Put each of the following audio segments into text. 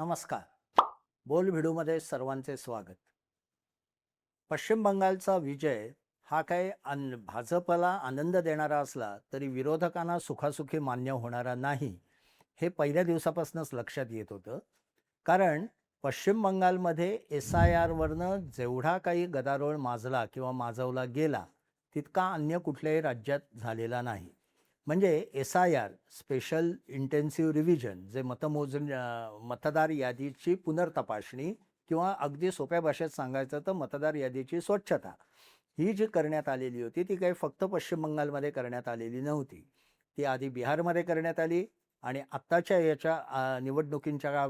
नमस्कार. बोलभिडूमध्ये सर्वांचे स्वागत. पश्चिम बंगालचा विजय हा काही भाजपला आनंद देणारा असला तरी विरोधकांना सुखासुखी मान्य होणारा नाही, हे पहिल्या दिवसापासूनच लक्षात येत होतं. कारण पश्चिम बंगालमध्ये SIRवरनं जेवढा काही गदारोळ माजला किंवा माजवला गेला, तितका अन्य कुठल्याही राज्यात झालेला नाही. म्हणजे SIR स्पेशल इंटेन्सिव्ह रिव्हिजन, जे मतदार यादीची पुनर्तपासणी किंवा अगदी सोप्या भाषेत सांगायचं तर मतदार यादीची स्वच्छता, ही जी करण्यात आलेली होती ती काही फक्त पश्चिम बंगालमध्ये करण्यात आलेली नव्हती. ती आधी बिहारमध्ये करण्यात आली आणि आत्ताच्या याच्या निवडणुकींच्या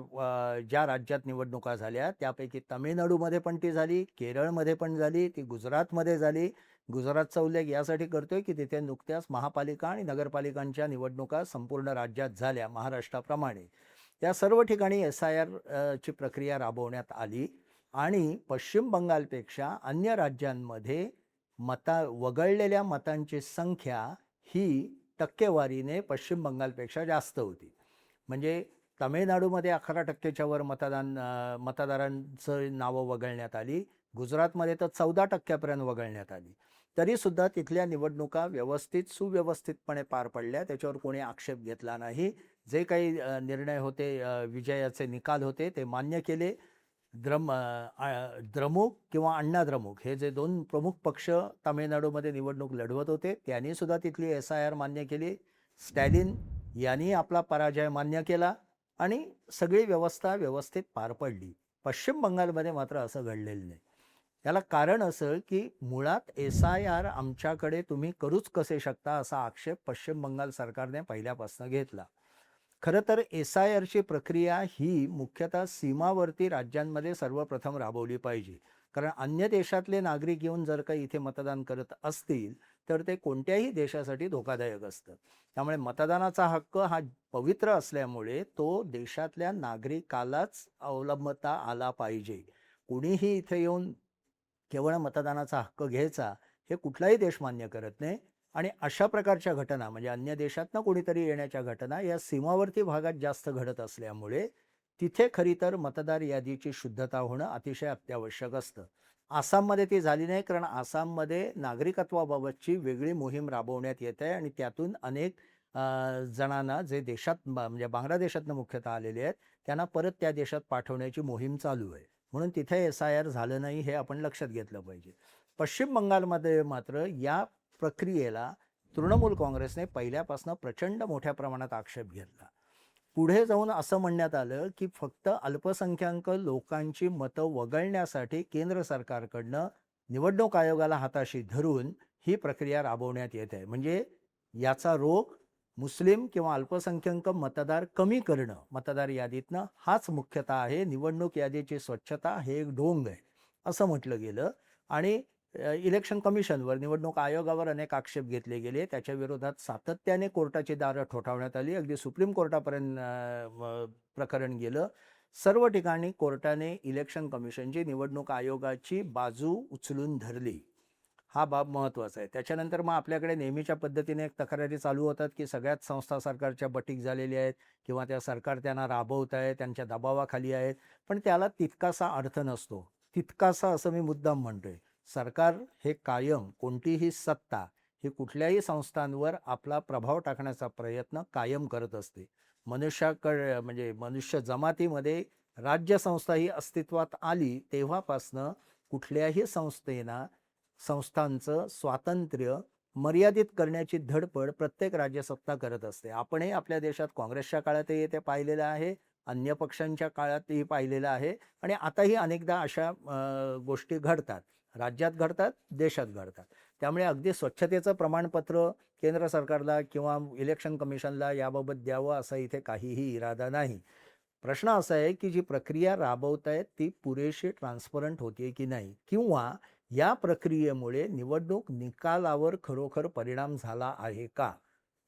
ज्या राज्यात निवडणुका झाल्या त्यापैकी तामिळनाडूमध्ये पण ती झाली, केरळमध्ये पण झाली, ती गुजरातमध्ये झाली. गुजरातचा उल्लेख यासाठी करतोय की तिथे नुकत्याच महापालिका आणि नगरपालिकांच्या निवडणुका संपूर्ण राज्यात झाल्या महाराष्ट्राप्रमाणे. त्या सर्व ठिकाणी SIR ची प्रक्रिया राबवण्यात आली आणि पश्चिम बंगालपेक्षा अन्य राज्यांमध्ये वगळलेल्या मतांची संख्या ही टक्केवारीने पश्चिम बंगालपेक्षा जास्त होती. म्हणजे तामिळनाडूमध्ये 11%च्या वर मतदारांचं नावं वगळण्यात आली. गुजरातमध्ये तर 14% वगळण्यात आली. तरीसुद्धा तिथल्या निवडणुका सुव्यवस्थितपणे पार पडल्या. त्याच्यावर कोणी आक्षेप घेतला नाही. जे काही निर्णय होते, विजयाचे निकाल होते ते मान्य केले. द्रमुक किंवा अण्णा द्रमुक हे जे दोन प्रमुख पक्ष तामिळनाडूमध्ये निवडणूक लढवत होते त्यांनी सुद्धा तिथली SIR मान्य केली. स्टॅलिन यांनी आपला पराजय मान्य केला आणि सगळी व्यवस्था व्यवस्थित पार पडली. पश्चिम बंगालमध्ये मात्र असं घडलेलं नाही. याला कारण असं की मुळात SIR आमच्याकडे तुम्ही करूच कसे शकता असा आक्षेप पश्चिम बंगाल सरकारने पहिल्यापासून घेतला. खरं तर SIRची प्रक्रिया ही मुख्यतः सीमावर्ती राज्यांमध्ये सर्वप्रथम राबवली पाहिजे. कारण अन्य देशातले नागरिक येऊन जर काही इथे मतदान करत असतील तर ते कोणत्याही देशासाठी धोकादायक असतं. त्यामुळे मतदानाचा हक्क हा पवित्र असल्यामुळे तो देशातल्या नागरिकालाच अवलंबता आला पाहिजे. कुणीही इथे येऊन केवळ मतदानाचा हक्क घ्यायचा हे कुठलाही देश मान्य करत नाही. आणि अशा प्रकारच्या घटना म्हणजे अन्य देशातनं कोणीतरी येण्याच्या घटना या सीमावर्ती भागात जास्त घडत असल्यामुळे तिथे खरी तर मतदार यादीची शुद्धता होणं अतिशय अत्यावश्यक असतं. आसाममध्ये ती झाली नाही, कारण आसाममध्ये नागरिकत्वाबाबतची वेगळी मोहीम राबवण्यात येत आहे आणि त्यातून अनेक जणांना जे म्हणजे बांगलादेशातनं मुख्यतः आलेले आहेत त्यांना परत त्या देशात पाठवण्याची मोहीम चालू आहे. म्हणून तिथे SIR झालं नाही हे आपण लक्षात घेतलं पाहिजे. पश्चिम बंगालमध्ये मात्र या प्रक्रियेला तृणमूल काँग्रेसने पहिल्यापासून प्रचंड मोठ्या प्रमाणात आक्षेप घेतला. पुढे जाऊन असं म्हणण्यात आलं की फक्त अल्पसंख्याक लोकांची मतं वगळण्यासाठी केंद्र सरकारकडनं निवडणूक आयोगाला हाताशी धरून ही प्रक्रिया राबवण्यात येत आहे. म्हणजे याचा रोग मुस्लिम किंवा अल्पसंख्याक मतदार कमी करणं मतदार यादीतनं हाच मुख्यतः आहे. निवडणूक यादीची स्वच्छता हे एक ढोंग आहे असं म्हटलं गेलं आणि इलेक्शन कमिशनवर निवडणूक आयोगावर अनेक आक्षेप घेतले गेले. त्याच्या विरोधात सातत्याने कोर्टाची दारं ठोठावण्यात आली. अगदी सुप्रीम कोर्टापर्यंत प्रकरण गेलं. सर्व ठिकाणी कोर्टाने इलेक्शन कमिशनची निवडणूक आयोगाची बाजू उचलून धरली. हा बाब महत्त्वाचा आहे. त्याच्यानंतर मग आपल्याकडे नेहमीच्या पद्धतीने एक तक्रारी चालू होतात की सगळ्याच संस्था सरकारच्या बटीक झालेल्या आहेत किंवा त्या सरकार त्यांना राबवत आहे, त्यांच्या दबावाखाली आहेत. पण त्याला तितकासा अर्थ नसतो. तितकासा असं मी मुद्दाम म्हणतोय. सरकार हे कायम कोणतीही सत्ता ही कुठल्याही संस्थांवर आपला प्रभाव टाकण्याचा प्रयत्न कायम करत असते. म्हणजे मनुष्य जमातीमध्ये राज्य संस्था ही अस्तित्वात आली तेव्हापासनं कुठल्याही संस्थांचं स्वातंत्र्य मर्यादित करण्याची धडपड प्रत्येक राज्यसत्ता करत असते. आपणही आपल्या देशात काँग्रेसच्या काळातही ते पाहिलेलं आहे, अन्य पक्षांच्या काळातही पाहिलेलं आहे आणि आताही अनेकदा अशा गोष्टी घडतात. राज्यात घडतात, देशात घडतात. त्यामुळे अगदी स्वच्छतेचं प्रमाणपत्र केंद्र सरकारला किंवा इलेक्शन कमिशनला याबाबत द्यावं असा इथे काहीही इरादा नाही. प्रश्न असा आहे की जी प्रक्रिया राबवतायत ती पुरेशी ट्रान्सपरंट होतीये की नाही, किंवा या प्रक्रियेमुळे निवडणूक निकालावर खरोखर परिणाम झाला आहे का?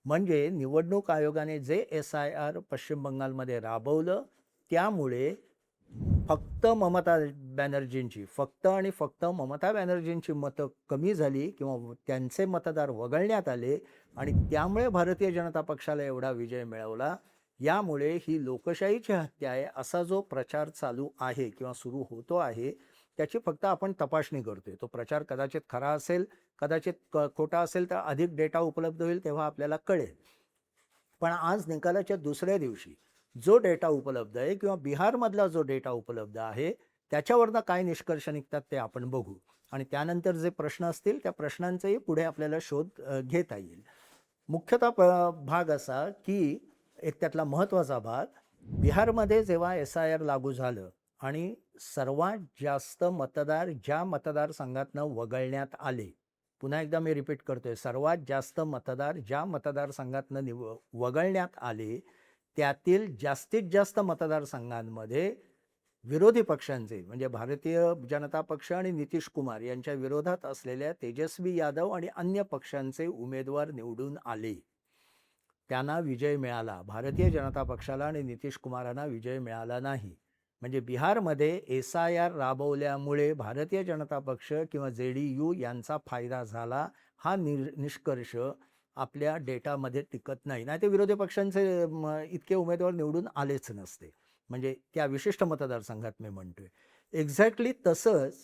म्हणजे निवडणूक आयोगाने जे SIR पश्चिम बंगालमध्ये राबवलं त्यामुळे फक्त ममता बॅनर्जींची मतं कमी झाली किंवा त्यांचे मतदार वगळण्यात आले आणि त्यामुळे भारतीय जनता पक्षाला एवढा विजय मिळवला. यामुळे ही लोकशाहीची हत्या आहे असा जो प्रचार चालू आहे किंवा सुरू होतो आहे, त्याची फक्त आपण तपासणी करतोय. तो प्रचार कदाचित खरा असेल, कदाचित खोटा असेल, तर अधिक डेटा उपलब्ध होईल तेव्हा आपल्याला कळेल. पण आज निकालाच्या दुसऱ्या दिवशी जो डेटा उपलब्ध आहे किंवा बिहारमधला जो डेटा उपलब्ध आहे, त्याच्यावरनं काय निष्कर्ष निघतात ते आपण बघू. आणि त्यानंतर जे प्रश्न असतील त्या प्रश्नांचाही पुढे आपल्याला शोध घेता येईल. मुख्यतः भाग असा की एक त्यातला महत्त्वाचा भाग, बिहारमध्ये जेव्हा SIR लागू झालं आणि सर्वात जास्त मतदार ज्या मतदारसंघातनं वगळण्यात आले, पुन्हा एकदा मी रिपीट करतोय, सर्वात जास्त मतदार ज्या मतदारसंघातनं वगळण्यात आले, त्यातील जास्तीत जास्त मतदारसंघांमध्ये विरोधी पक्षांचे म्हणजे भारतीय जनता पक्ष आणि नितीश कुमार यांच्या विरोधात असलेल्या तेजस्वी यादव आणि अन्य पक्षांचे उमेदवार निवडून आले. त्यांना विजय मिळाला. भारतीय जनता पक्षाला आणि नितीश कुमारांना विजय मिळाला नाही. म्हणजे बिहारमध्ये SIR राबवल्यामुळे भारतीय जनता पक्ष किंवा JDU यांचा फायदा झाला, हा निष्कर्ष आपल्या डेटामध्ये टिकत नाही. नाही ते विरोधी पक्षांचे इतके उमेदवार निवडून आलेच नसते. म्हणजे त्या विशिष्ट मतदारसंघात मी म्हणतोय. एक्झॅक्टली तसंच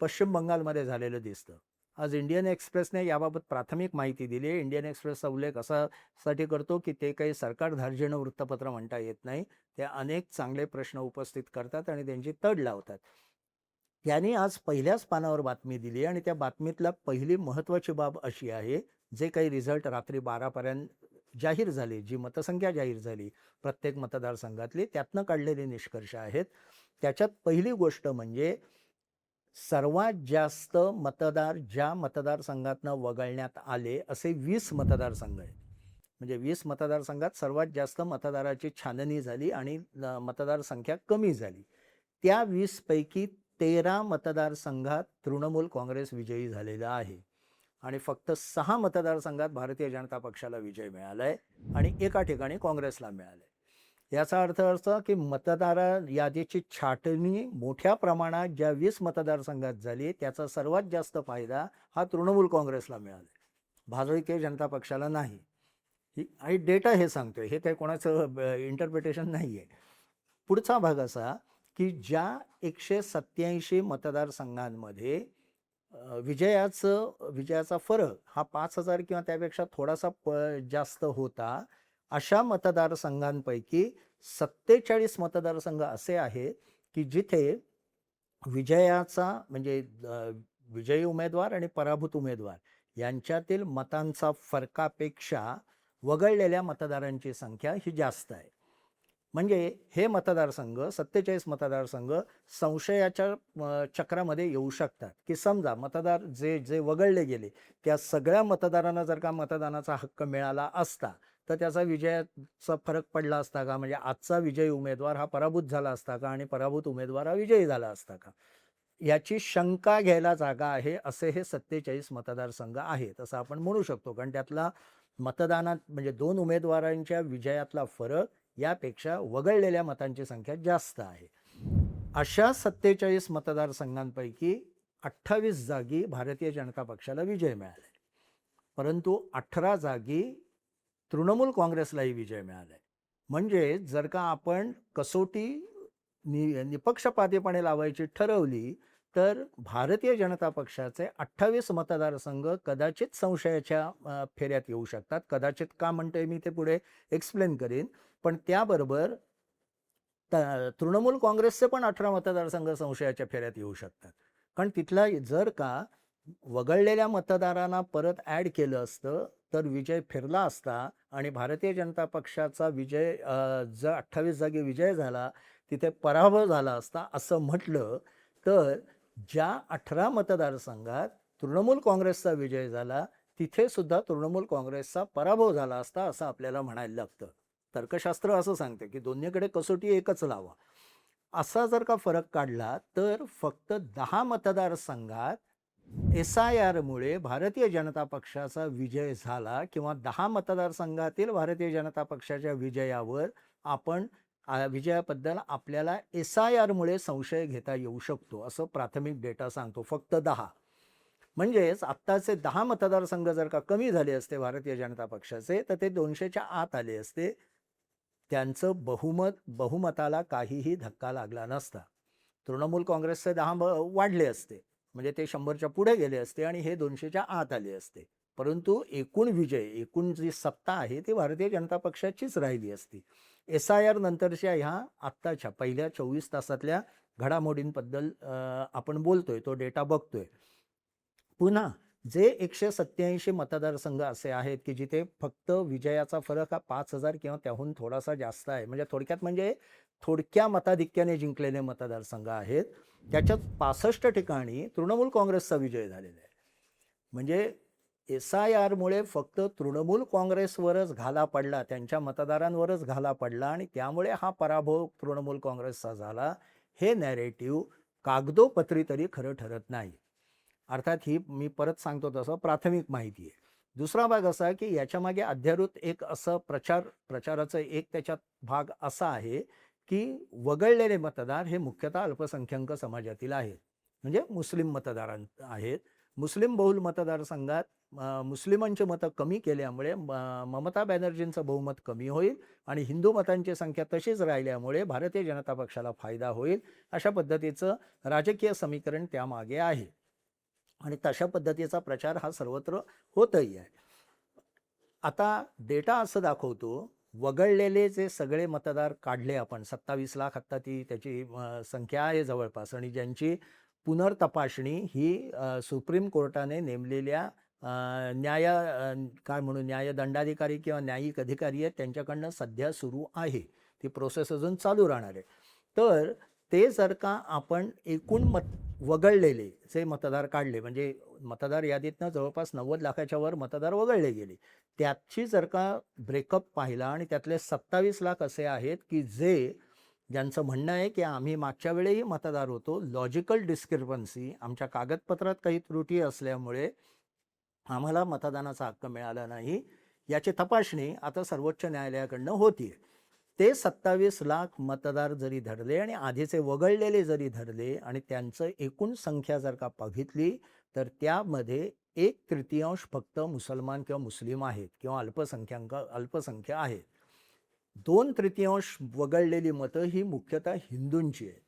पश्चिम बंगालमध्ये झालेलं दिसतं. आज इंडियन एक्सप्रेसने याबाबत प्राथमिक माहिती दिली आहे. इंडियन एक्सप्रेसचा उल्लेख असासाठी करतो की ते काही सरकारधार्जिणं वृत्तपत्र म्हणता येत नाही. ते अनेक चांगले प्रश्न उपस्थित करतात आणि त्यांची तड लावतात. यांनी आज पहिल्याच पानावर बातमी दिली आणि त्या बातमीतला पहिली महत्त्वाची बाब अशी आहे, जे काही रिझल्ट रात्री 12पर्यंत जाहीर झाले, जी मतसंख्या जाहीर झाली प्रत्येक मतदारसंघातली, त्यातनं काढलेले निष्कर्ष आहेत. त्याच्यात पहिली गोष्ट म्हणजे सर्वात जास्त मतदार ज्या मतदारसंघातनं वगळण्यात आले असे 20 मतदारसंघ आहेत. म्हणजे 20 मतदारसंघात सर्वात जास्त मतदाराची छाननी झाली आणि मतदार संख्या कमी झाली. त्या 20 पैकी 13 मतदारसंघात तृणमूल काँग्रेस विजयी झालेला आहे आणि फक्त 6 मतदारसंघात भारतीय जनता पक्षाला विजय मिळाला आहे आणि एका ठिकाणी काँग्रेसला मिळालं. याचा अर्थ असा की मतदार यादीची छाटणी मोठ्या प्रमाणात ज्या 20 मतदारसंघात झाली, त्याचा सर्वात जास्त फायदा हा तृणमूल काँग्रेसला मिळाला, भारतीय जनता पक्षाला नाही. ही डेटा हे सांगतोय, हे काही कोणाचं इंटरप्रिटेशन नाही आहे. पुढचा भाग असा की ज्या 187 मतदारसंघांमध्ये विजयाचा फरक हा 5,000 किंवा त्यापेक्षा थोडासा जास्त होता, अशा मतदारसंघांपैकी 47 मतदारसंघ असे आहेत की जिथे विजयाचा म्हणजे विजयी उमेदवार आणि पराभूत उमेदवार यांच्यातील मतांचा फरकापेक्षा वगळलेल्या मतदारांची संख्या ही जास्त आहे. म्हणजे हे मतदारसंघ 47 मतदारसंघ संशयाच्या चक्रामध्ये येऊ शकतात की समजा मतदार जे वगळले गेले त्या सगळ्या मतदारांना जर का मतदानाचा हक्क मिळाला असता तर त्याचा विजयाचा फरक पडला असता का, म्हणजे आजचा विजयी उमेदवार हा पराभूत झाला असता का आणि पराभूत उमेदवार हा विजयी झाला असता का, याची शंका घ्यायला जागा आहे. असे हे 47 मतदारसंघ आहेत असं आपण म्हणू शकतो, कारण त्यातला मतदानात म्हणजे 2 उमेदवारांच्या विजयातला फरक यापेक्षा वगळलेल्या मतांची संख्या जास्त आहे. अशा 47 मतदारसंघांपैकी 28 जागी भारतीय जनता पक्षाला विजय मिळाला, परंतु 18 जागी तृणमूल काँग्रेसलाही विजय मिळाला. म्हणजे जर का आपण कसोटी निपक्षपातीपणे लावायची ठरवली तर भारतीय जनता पक्षाचे 28 मतदारसंघ कदाचित संशयाच्या फेऱ्यात येऊ शकतात. कदाचित का म्हणतोय मी ते पुढे एक्सप्लेन करेन. पण त्याबरोबर तृणमूल काँग्रेसचे पण 18 मतदारसंघ संशयाच्या फेऱ्यात येऊ शकतात, कारण तिथला जर का वगळलेल्या मतदारांना परत ॲड केलं असतं तर विजय फिरला असता आणि भारतीय जनता पक्षाचा विजय जर 28 जागी विजय झाला तिथे पराभव झाला असता असं म्हटलं तर ज्या 18 मतदारसंघात तृणमूल काँग्रेसचा विजय झाला तिथे सुद्धा तृणमूल काँग्रेसचा पराभव झाला असता असं आपल्याला म्हणायला लागतं. तर्कशास्त्र असं सांगते की दोन्हीकडे कसोटी एकच लावा. असा जर का फरक काढला तर फक्त 10 मतदारसंघात SIRमुळे भारतीय जनता पक्षाचा विजय झाला किंवा 10 मतदारसंघातील भारतीय जनता पक्षाच्या विजयावर आपण विजयाबद्दल आपल्याला SIRमुळे संशय घेता येऊ शकतो असं प्राथमिक डेटा सांगतो. फक्त 10. म्हणजेच आत्ताचे 10 मतदारसंघ जर का कमी झाले असते भारतीय जनता पक्षाचे तर ते 200च्या आत आले असते. त्यांचं बहुमताला काहीही धक्का लागला नसता. तृणमूल काँग्रेसचे 10 वाढले असते, म्हणजे ते 100च्या पुढे गेले असते आणि हे 200च्या आत आले असते. परंतु एकूण विजय, एकूण जी सत्ता आहे ती भारतीय जनता पक्षाचीच राहिली असती. SIR नंतरच्या ह्या आत्ताच्या पहिल्या 24 तासातल्या घडामोडींबद्दल आपण बोलतोय, तो डेटा बघतोय. पुन्हा जे 187 मतदारसंघ असे आहेत की जिथे फक्त विजयाचा फरक हा 5,000 किंवा त्याहून थोडासा जास्त आहे, म्हणजे थोडक्यात म्हणजे थोडक्या मताधिक्याने जिंकलेले मतदारसंघ आहेत. त्याच्यात 65 ठिकाणी तृणमूल काँग्रेसचा विजय झालेला आहे. म्हणजे SIRमुळे फक्त तृणमूल काँग्रेसवरच घाला पडला, त्यांच्या मतदारांवरच घाला पडला आणि त्यामुळे हा पराभव तृणमूल काँग्रेसचा झाला, हे नॅरेटिव्ह कागदोपत्री तरी खरं ठरत नाही. अर्थात ही मी परत सांगतो तसं प्राथमिक माहिती आहे. दुसरा भाग असा की याच्यामागे अध्यारूत एक असं प्रचाराचं एक त्याच्यात भाग असा आहे की वगळलेले मतदार हे मुख्यतः अल्पसंख्याक समाजातील आहेत, म्हणजे मुस्लिम मतदार आहेत. मुस्लिम बहुल मतदारसंघात मुस्लिमांची मतं कमी केल्यामुळे ममता बॅनर्जींचं बहुमत कमी होईल आणि हिंदू मतांची संख्या तशीच राहिल्यामुळे भारतीय जनता पक्षाला फायदा होईल, अशा पद्धतीचं राजकीय समीकरण त्यामागे आहे आणि तशा पद्धतीचा प्रचार हा सर्वत्र होतही आहे. आता डेटा असं दाखवतो, वगळलेले जे सगळे मतदार काढले आपण 27 लाख आत्ता ती त्याची संख्या आहे जवळपास, आणि ज्यांची पुनर्तपासणी ही सुप्रीम कोर्टाने नेमलेल्या न्यायदंडाधिकारी किंवा न्यायिक अधिकारी आहेत त्यांच्याकडनं सध्या सुरू आहे. ती प्रोसेस अजून चालू राहणार आहे. तर ते जर का आपण एकूण वगळलेले जे मतदार काढले, म्हणजे मतदार यादीतनं जवळपास 90 लाखाच्या वर मतदार वगळले गेले, त्याची जर का ब्रेकअप पाहिला आणि त्यातले 27 लाख असे आहेत की ज्यांचं म्हणणं आहे की आम्ही मागच्या वेळेही मतदार होतो, लॉजिकल डिस्क्रिपन्सी, आमच्या कागदपत्रात काही त्रुटी असल्यामुळे आम्हाला मतदानाचा हक्क मिळाला नाही, याची तपासणी आता सर्वोच्च न्यायालयाकडनं होतीये. ते 27 लाख मतदार जरी धरले आणि आधीचे वगळलेले जरी धरले आणि त्यांचं एकूण संख्या जर का बघितली तर त्यामध्ये 1/3 फक्त मुसलमान किंवा मुस्लिम आहेत किंवा अल्पसंख्य आहेत. 2/3 वगळलेली मतं ही मुख्यतः हिंदूंची आहे.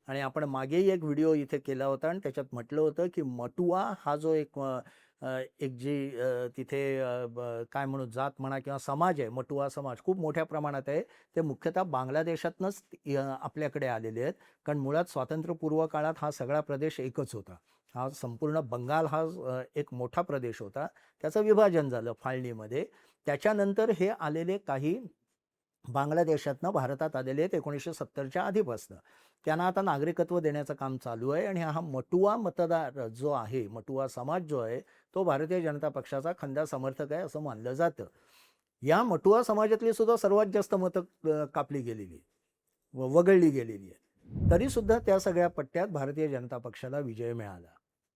आणि आपण मागेही एक व्हिडिओ इथे केला होता आणि त्याच्यात म्हटलं होतं की मटुआ हा जो एक जी तिथे काय म्हणू जात म्हणा किंवा समाज आहे, मटुआ समाज खूप मोठ्या प्रमाणात आहे. ते मुख्यतः बांगलादेशातनंच आपल्याकडे आलेले आहेत, कारण मुळात स्वातंत्र्यपूर्व काळात हा सगळा प्रदेश एकच होता. हा संपूर्ण बंगाल हा एक मोठा प्रदेश होता, त्याचं विभाजन झालं फाळणीमध्ये. त्याच्यानंतर हे आलेले काही बांगलादेशातनं भारतात आलेले आहेत 1970च्या आधीपासून. त्यांना आता नागरिकत्व देण्याचं काम चालू आहे आणि हा मटुआ मतदार जो आहे, मटुआ समाज जो आहे, तो भारतीय जनता पक्षाचा खंदा समर्थक आहे असं मानलं जातं. या मटुआ समाजातली सुद्धा सर्वात जास्त मतं कापली गेलेली, वगळली गेलेली आहे. तरी सुद्धा त्या सगळ्या पट्ट्यात भारतीय जनता पक्षाला विजय मिळाला.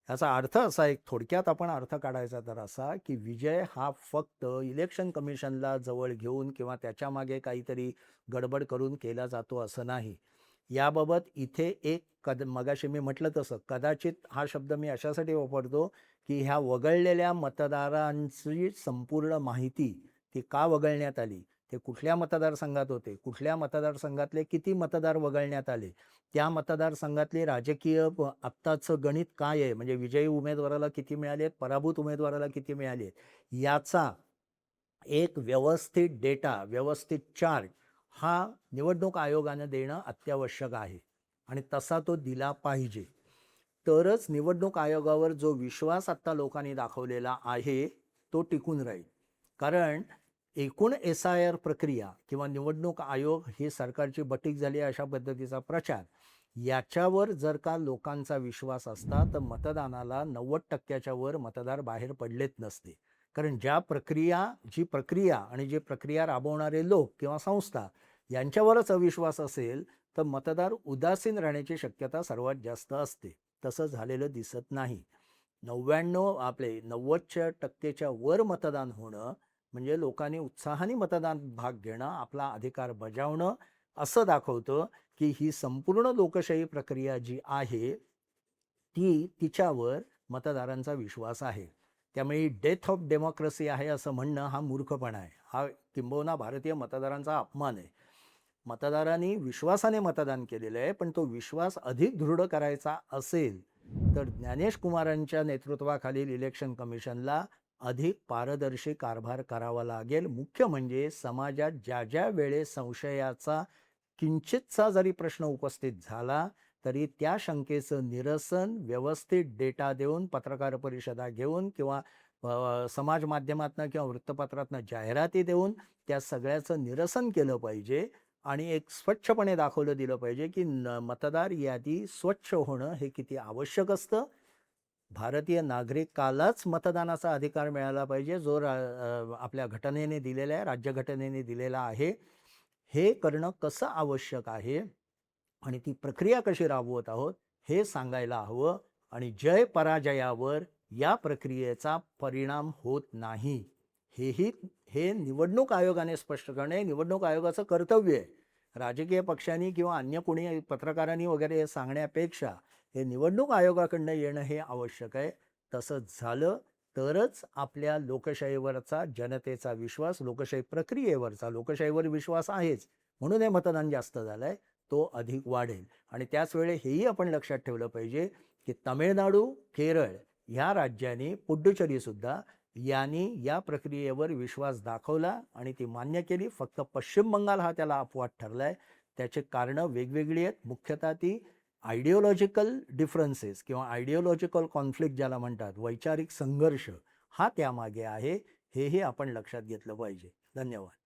याचा अर्थ असा, एक थोडक्यात आपण अर्थ काढायचा तर असा की विजय हा फक्त इलेक्शन कमिशनला जवळ घेऊन किंवा त्याच्या मागे काहीतरी गडबड करून केला जातो असं नाही. याबाबत इथे एक मगाशी मी म्हटलं तसं कदाचित हा शब्द मी अशासाठी वापरतो की ह्या वगळलेल्या मतदारांची संपूर्ण माहिती, ती का वगळण्यात आली, ते कुठल्या मतदारसंघात होते, कुठल्या मतदारसंघातले किती मतदार वगळण्यात आले, त्या मतदारसंघातले राजकीय आत्ताचं गणित काय आहे, म्हणजे विजयी उमेदवाराला किती मिळाले आहेत, पराभूत उमेदवाराला किती मिळाले आहेत, याचा एक व्यवस्थित डेटा, व्यवस्थित चार्ट हा निवडणूक आयोगानं देणं अत्यावश्यक आहे आणि तसा तो दिला पाहिजे. तरच निवडणूक आयोगावर जो विश्वास आत्ता लोकांनी दाखवलेला आहे तो टिकून राहील. कारण एकूण SIR प्रक्रिया किंवा निवडणूक आयोग ही सरकारची बटीक झाली अशा पद्धतीचा प्रचार, याच्यावर जर का लोकांचा विश्वास असता तर मतदानाला 90%च्या वर मतदार बाहेर पडलेच नसते. कारण जी प्रक्रिया आणि जी प्रक्रिया राबवणारे लोक किंवा संस्था यांच्यावरच अविश्वास असेल तर मतदार उदासीन राहण्याची शक्यता सर्वात जास्त असते. तसं झालेलं दिसत नाही. 90% वर मतदान होणं म्हणजे लोकांनी उत्साहाने मतदान भाग घेणं, आपला अधिकार बजावणं असं दाखवतं की ही संपूर्ण लोकशाही प्रक्रिया जी आहे तिच्यावर मतदारांचा विश्वास आहे. त्यामुळे डेथ ऑफ डेमोक्रेसी आहे असं म्हणणं हा मूर्खपणा आहे, हा किंबहुना भारतीय मतदारांचा अपमान आहे. मतदारांनी विश्वासाने मतदान केलेलं आहे, पण तो विश्वास अधिक दृढ करायचा असेल तर ज्ञानेश कुमारांच्या नेतृत्वाखालील इलेक्शन कमिशनला अधिक पारदर्शी कारभार करावा लागेल. मुख्य म्हणजे समाजात ज्या ज्या वेळेस संशयाचा किंचितचा जरी प्रश्न उपस्थित झाला तरी त्या शंकेचं निरसन व्यवस्थित डेटा देऊन, पत्रकार परिषदा घेऊन किंवा समाज माध्यमातनं किंवा वृत्तपत्रातनं जाहिराती देऊन त्या सगळ्याचं निरसन केलं पाहिजे आणि एक स्वच्छपणे दाखवलं दिलं पाहिजे की मतदार यादी स्वच्छ होणं हे किती आवश्यक असतं. भारतीय नागरिकालाच मतदानाचा अधिकार मिळाला पाहिजे, जो आपल्या घटनेने दिलेला आहे, राज्यघटनेने दिलेला आहे. हे करणं कसं आवश्यक आहे आणि ती प्रक्रिया कशी राबवत आहोत हे सांगायला हवं. आणि जय पराजयावर या प्रक्रियेचा परिणाम होत नाही, हे निवडणूक आयोगाने स्पष्ट करणे निवडणूक आयोगाचं कर्तव्य आहे. राजकीय पक्षांनी किंवा अन्य कोणी पत्रकारांनी वगैरे हे सांगण्यापेक्षा हे निवडणूक आयोगाकडनं येणं हे आवश्यक आहे. तसं झालं तरच आपल्या लोकशाहीवरचा, जनतेचा विश्वास, लोकशाही प्रक्रियेवरचा, लोकशाहीवर विश्वास आहेच म्हणून हे मतदान जास्त झालं आहे, तो अधिक वाढेल. आणि त्याच वेळी हेही आपण लक्षात ठेवलं पाहिजे की तामिळनाडू, केरळ ह्या राज्यांनी, पुडुचेरीसुद्धा यांनी या प्रक्रियेवर विश्वास दाखवला आणि ती मान्य केली. फक्त पश्चिम बंगाल हा त्याला अपवाद ठरला आहे. त्याचे कारणं वेगवेगळी आहेत. मुख्यतः ती आयडिओलॉजिकल डिफरन्सेस किंवा आयडिओलॉजिकल कॉन्फ्लिक्ट ज्याला म्हणतात, वैचारिक संघर्ष हा त्यामागे आहे. हेही आपण लक्षात घेतलं पाहिजे. धन्यवाद.